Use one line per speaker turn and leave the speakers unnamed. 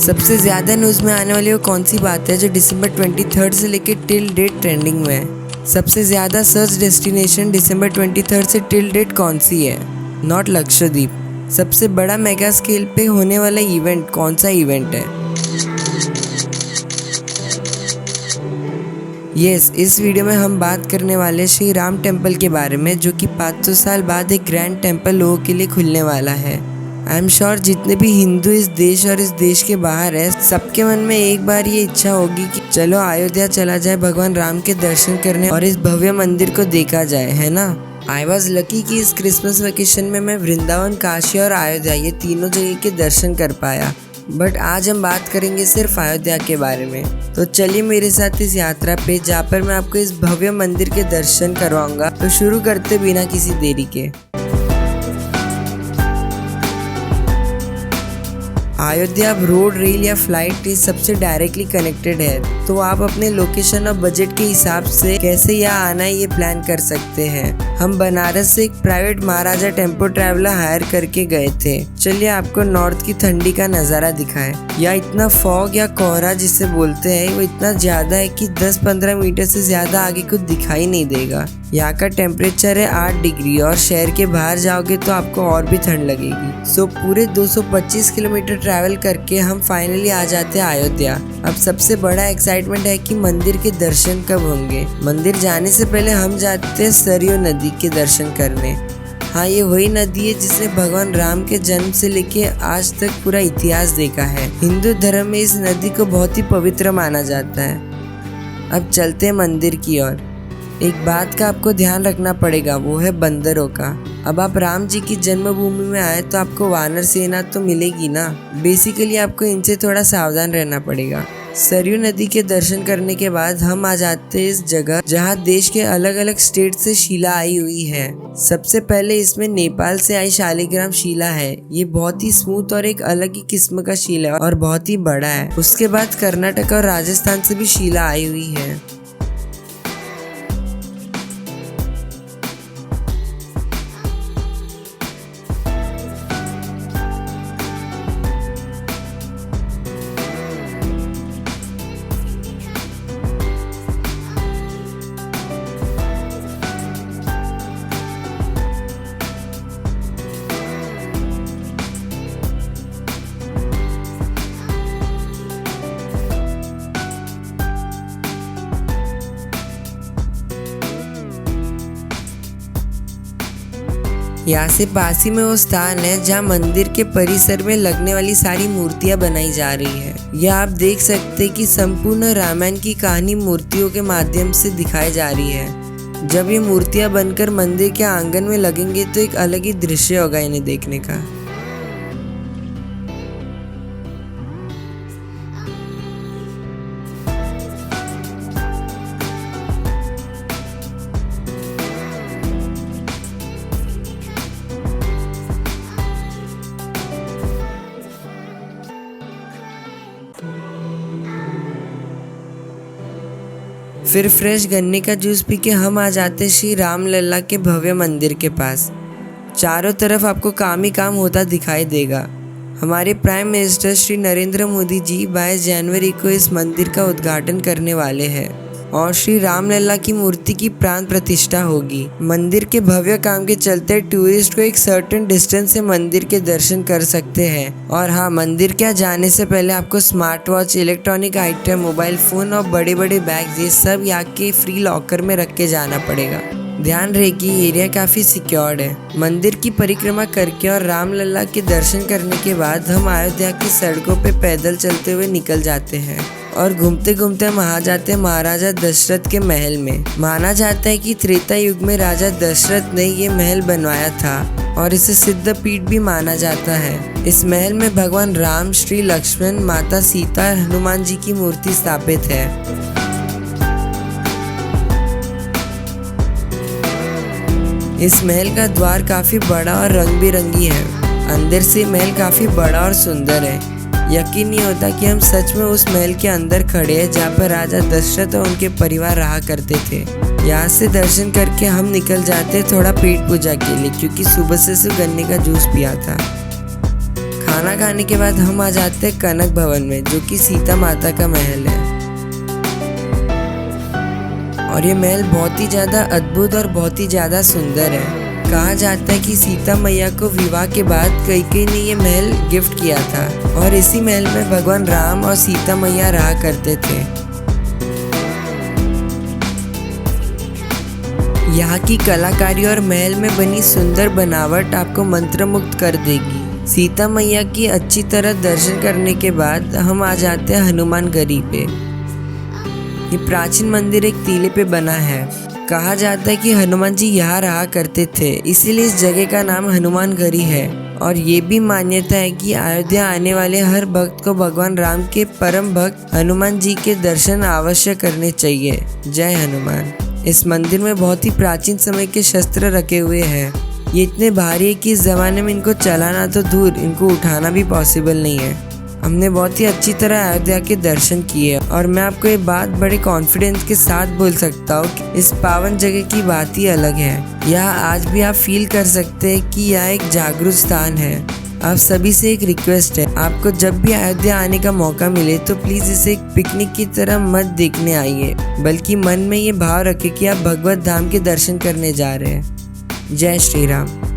सबसे ज़्यादा न्यूज़ में आने वाली वो कौन सी बात है जो दिसंबर 23 से लेकर टिल डेट ट्रेंडिंग में है? सबसे ज़्यादा सर्च डेस्टिनेशन दिसंबर 23 से टिल डेट कौन सी है? नॉट लक्षद्वीप। सबसे बड़ा मेगा स्केल पे होने वाला इवेंट कौन सा इवेंट है? इस वीडियो में हम बात करने वाले श्री राम टेम्पल के बारे में, जो कि 500 साल बाद एक ग्रैंड टेम्पल लोगों के लिए खुलने वाला है। आई एम श्योर जितने भी हिंदू इस देश और इस देश के बाहर है, सबके मन में एक बार ये इच्छा होगी कि चलो अयोध्या चला जाए, भगवान राम के दर्शन करने और इस भव्य मंदिर को देखा जाए, है ना। आई वॉज लकी कि इस क्रिसमस वेकेशन में मैं वृंदावन, काशी और अयोध्या ये तीनों जगह के दर्शन कर पाया। बट आज हम बात करेंगे सिर्फ अयोध्या के बारे में। तो चलिए मेरे साथ इस यात्रा पे, जहाँ पर मैं आपको इस भव्य मंदिर के दर्शन करवाऊंगा। तो शुरू करते बिना किसी देरी के। अयोध्या अब रोड, रेल या फ्लाइट इस सबसे डायरेक्टली कनेक्टेड है, तो आप अपने लोकेशन और बजट के हिसाब से कैसे यहाँ आना है ये प्लान कर सकते हैं। हम बनारस से एक प्राइवेट महाराजा टेम्पो ट्रैवलर हायर करके गए थे। चलिए आपको नॉर्थ की ठंडी का नज़ारा दिखाएं। यहाँ इतना फॉग या कोहरा जिसे बोलते हैं वो इतना ज़्यादा है कि 10-15 मीटर से ज़्यादा आगे कुछ दिखाई नहीं देगा। यहाँ का टेम्परेचर है 8 डिग्री और शहर के बाहर जाओगे तो आपको और भी ठंड लगेगी। सो पूरे 225 किलोमीटर ट्रैवल करके हम फाइनली आ जाते हैं अयोध्या। अब सबसे बड़ा एक्साइटमेंट है कि मंदिर के दर्शन कब होंगे। मंदिर जाने से पहले हम जाते हैं सरयू नदी के दर्शन करने। हाँ, ये वही नदी है जिसने भगवान राम के जन्म से लेके आज तक पूरा इतिहास देखा है। हिंदू धर्म में इस नदी को बहुत ही पवित्र माना जाता है। अब चलते हैं मंदिर की ओर। एक बात का आपको ध्यान रखना पड़ेगा, वो है बंदरों का। अब आप राम जी की जन्मभूमि में आए तो आपको वानर सेना तो मिलेगी ना। बेसिकली आपको इनसे थोड़ा सावधान रहना पड़ेगा। सरयू नदी के दर्शन करने के बाद हम आ जाते हैं इस जगह जहाँ देश के अलग अलग स्टेट से शिला आई हुई है। सबसे पहले इसमें नेपाल से आई शालिग्राम शिला है। ये बहुत ही स्मूथ और एक अलग ही किस्म का शिला है और बहुत ही बड़ा है। उसके बाद कर्नाटक और राजस्थान से भी शिला आई हुई है। यहाँ से पास ही में वो स्थान है जहाँ मंदिर के परिसर में लगने वाली सारी मूर्तियाँ बनाई जा रही है। यह आप देख सकते हैं कि संपूर्ण रामायण की कहानी मूर्तियों के माध्यम से दिखाई जा रही है। जब ये मूर्तियाँ बनकर मंदिर के आंगन में लगेंगे तो एक अलग ही दृश्य होगा इन्हें देखने का। फिर फ्रेश गन्ने का जूस पी के हम आ जाते श्री राम लल्ला के भव्य मंदिर के पास। चारों तरफ आपको काम ही काम होता दिखाई देगा। हमारे प्राइम मिनिस्टर श्री नरेंद्र मोदी जी 22 जनवरी को इस मंदिर का उद्घाटन करने वाले हैं और श्री राम लल्ला की मूर्ति की प्राण प्रतिष्ठा होगी। मंदिर के भव्य काम के चलते टूरिस्ट को एक सर्टेन डिस्टेंस से मंदिर के दर्शन कर सकते हैं। और हाँ, मंदिर के जाने से पहले आपको smart watch, electronic item, mobile phone और बड़े बड़े बैग ये सब यहाँ के फ्री लॉकर में रख के जाना पड़ेगा। ध्यान रहे कि एरिया काफ़ी सिक्योर्ड है। मंदिर की परिक्रमा करके और राम लल्ला के दर्शन करने के बाद हम अयोध्या की सड़कों पे पैदल चलते हुए निकल जाते हैं और घूमते घूमते हम आ जाते हैं महाराजा दशरथ के महल में। माना जाता है कि त्रेता युग में राजा दशरथ ने ये महल बनवाया था और इसे सिद्ध पीठ भी माना जाता है। इस महल में भगवान राम, श्री लक्ष्मण, माता सीता, हनुमान जी की मूर्ति स्थापित है। इस महल का द्वार काफ़ी बड़ा और रंग बिरंगी है। अंदर से महल काफ़ी बड़ा और सुंदर है। यकीन नहीं होता कि हम सच में उस महल के अंदर खड़े हैं जहाँ पर राजा दशरथ और उनके परिवार रहा करते थे। यहाँ से दर्शन करके हम निकल जाते थोड़ा पेट पूजा के लिए, क्योंकि सुबह से गन्ने का जूस पिया था। खाना खाने के बाद हम आ जाते हैं कनक भवन में, जो कि सीता माता का महल है। और ये महल बहुत ही ज़्यादा अद्भुत और बहुत ही ज़्यादा सुंदर है। कहा जाता है कि सीता मैया को विवाह के बाद कैकेयी ने ये महल गिफ्ट किया था और इसी महल में भगवान राम और सीता मैया रहा करते थे। यहाँ की कलाकारी और महल में बनी सुंदर बनावट आपको मंत्रमुग्ध कर देगी। सीता मैया की अच्छी तरह दर्शन करने के बाद हम आ जाते हैं हनुमानगढ़ी पे। ये प्राचीन मंदिर एक टीले पे बना है। कहा जाता है कि हनुमान जी यहाँ रहा करते थे, इसीलिए इस जगह का नाम हनुमानगढ़ी है। और ये भी मान्यता है कि अयोध्या आने वाले हर भक्त को भगवान राम के परम भक्त हनुमान जी के दर्शन अवश्य करने चाहिए। जय हनुमान। इस मंदिर में बहुत ही प्राचीन समय के शस्त्र रखे हुए हैं। ये इतने भारी है कि इस जमाने में इनको चलाना तो दूर, इनको उठाना भी पॉसिबल नहीं है। हमने बहुत ही अच्छी तरह अयोध्या के दर्शन किए और मैं आपको ये बात बड़े कॉन्फिडेंस के साथ बोल सकता हूँ कि इस पावन जगह की बात ही अलग है। यहाँ आज भी आप फील कर सकते हैं कि यह एक जागरूक स्थान है। आप सभी से एक रिक्वेस्ट है, आपको जब भी अयोध्या आने का मौका मिले तो प्लीज़ इसे एक पिकनिक की तरह मत देखने आइए, बल्कि मन में ये भाव रखें कि आप भगवत धाम के दर्शन करने जा रहे हैं। जय श्री राम।